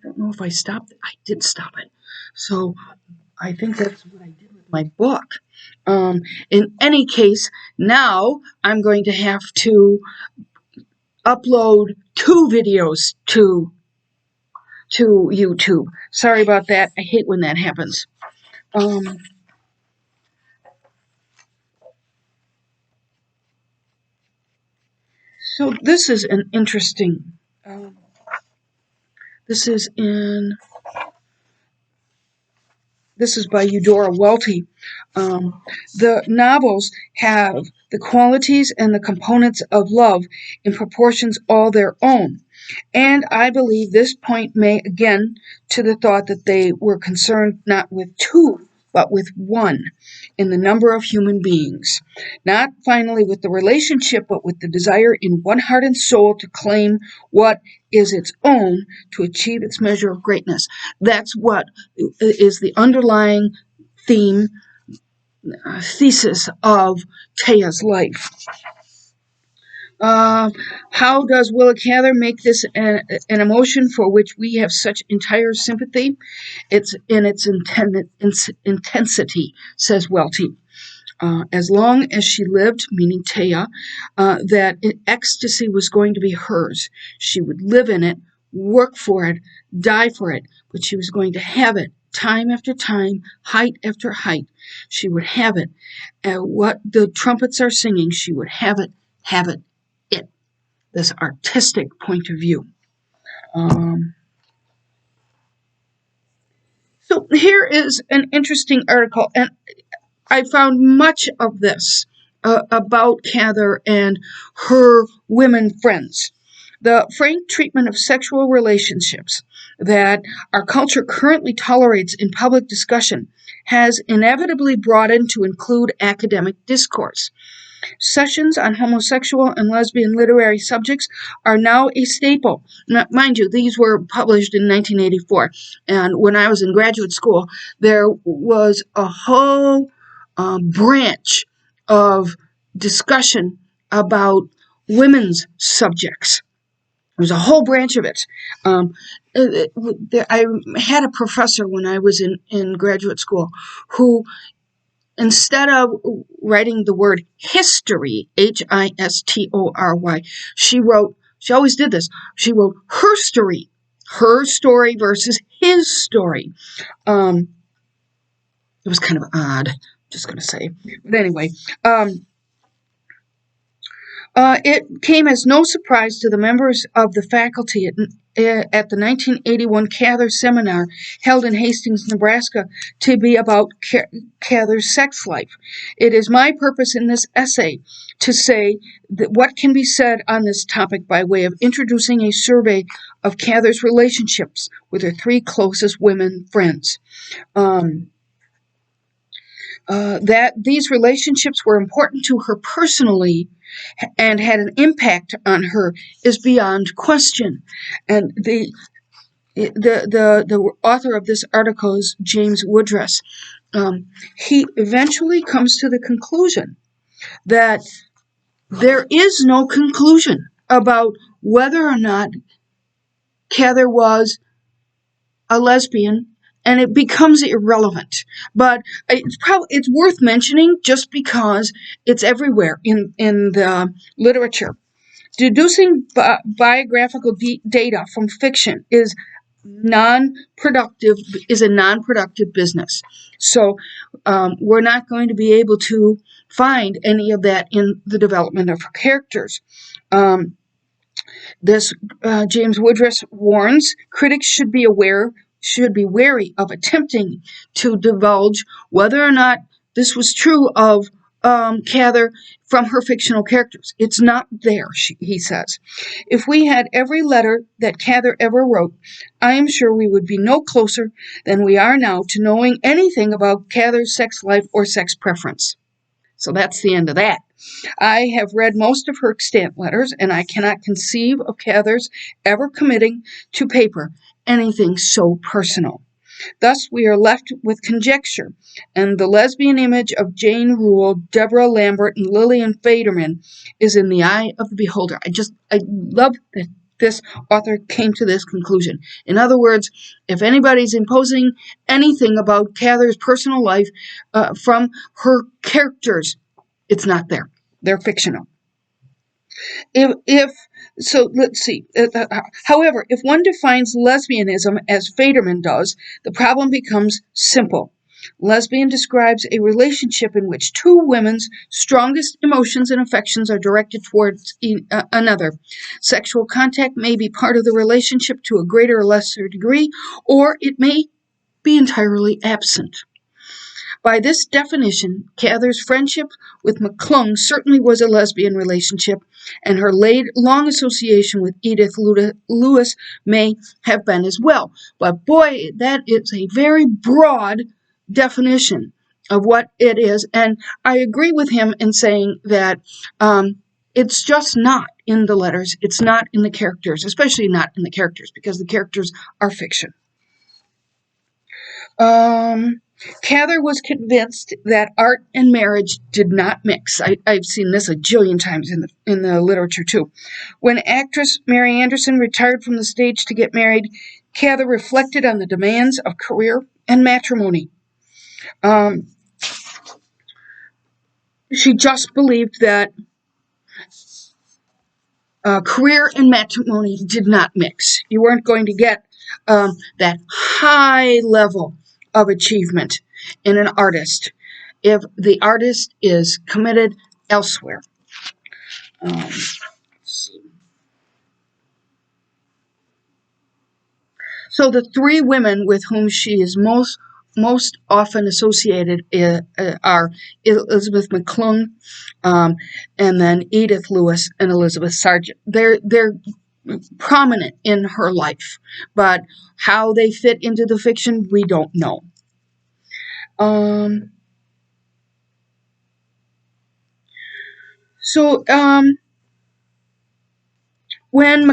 don't know if I stopped it. I did stop it. So I think that's what I did with my book. In any case, now I'm going to have to upload 2 videos to YouTube. Sorry about that. I hate when that happens. So this is an interesting. This is by Eudora Welty. The novels have the qualities and the components of love in proportions all their own. And I believe this point may again to the thought that they were concerned not with 2, but with 1 in the number of human beings. Not finally with the relationship, but with the desire in one heart and soul to claim what is its own to achieve its measure of greatness. That's what is the underlying thesis of Taya's life. How does Willa Cather make this an emotion for which we have such entire sympathy? It's in its intensity, says Welty. As long as she lived, meaning Taya, that ecstasy was going to be hers. She would live in it, work for it, die for it, but she was going to have it time after time, height after height. She would have it. What the trumpets are singing, she would have it, it. This artistic point of view. So here is an interesting article, and I found much of this about Cather and her women friends. The frank treatment of sexual relationships that our culture currently tolerates in public discussion has inevitably broadened to include academic discourse. Sessions on homosexual and lesbian literary subjects are now a staple. Now, mind you, these were published in 1984, and when I was in graduate school, there was a whole branch of discussion about women's subjects. There's a whole branch of it. I had a professor when I was in graduate school who, instead of writing the word history, History, she always did this. She wrote her story versus his story. It was kind of odd, just going to say. But anyway, it came as no surprise to the members of the faculty at the 1981 Cather seminar held in Hastings, Nebraska, to be about Cather's sex life. It is my purpose in this essay to say that what can be said on this topic by way of introducing a survey of Cather's relationships with her 3 closest women friends. That these relationships were important to her personally and had an impact on her is beyond question. And the author of this article is James Woodruss. He eventually comes to the conclusion that there is no conclusion about whether or not Cather was a lesbian, and it becomes irrelevant. But it's worth mentioning just because it's everywhere in the literature. Deducing biographical data from fiction is a non-productive business. So we're not going to be able to find any of that in the development of her characters. James Woodruss warns critics should be wary of attempting to divulge whether or not this was true of Cather from her fictional characters. It's not there, he says. If we had every letter that Cather ever wrote, I am sure we would be no closer than we are now to knowing anything about Cather's sex life or sex preference. So that's the end of that. I have read most of her extant letters, and I cannot conceive of Cather's ever committing to paper anything so personal. Thus, we are left with conjecture, and the lesbian image of Jane Rule, Deborah Lambert, and Lillian Faderman is in the eye of the beholder. I love that this author came to this conclusion. In other words, if anybody's imposing anything about Cather's personal life from her characters, it's not there. They're fictional. If so, let's see. However, if one defines lesbianism as Federman does, the problem becomes simple. Lesbian describes a relationship in which two women's strongest emotions and affections are directed towards another. Sexual contact may be part of the relationship to a greater or lesser degree, or it may be entirely absent. By this definition, Cather's friendship with McClung certainly was a lesbian relationship, and her long association with Edith Lewis may have been as well. But boy, that is a very broad definition of what it is, and I agree with him in saying that it's just not in the letters, it's not in the characters, especially not in the characters, because the characters are fiction. Cather was convinced that art and marriage did not mix. I've seen this a jillion times in the literature too. When actress Mary Anderson retired from the stage to get married, Cather reflected on the demands of career and matrimony. She just believed that career and matrimony did not mix. You weren't going to get that high level of achievement in an artist if the artist is committed elsewhere. Let's see. So the three women with whom she is most often associated are Elizabeth McClung, and then Edith Lewis and Elizabeth Sargent. They're prominent in her life, but how they fit into the fiction, we don't know. So when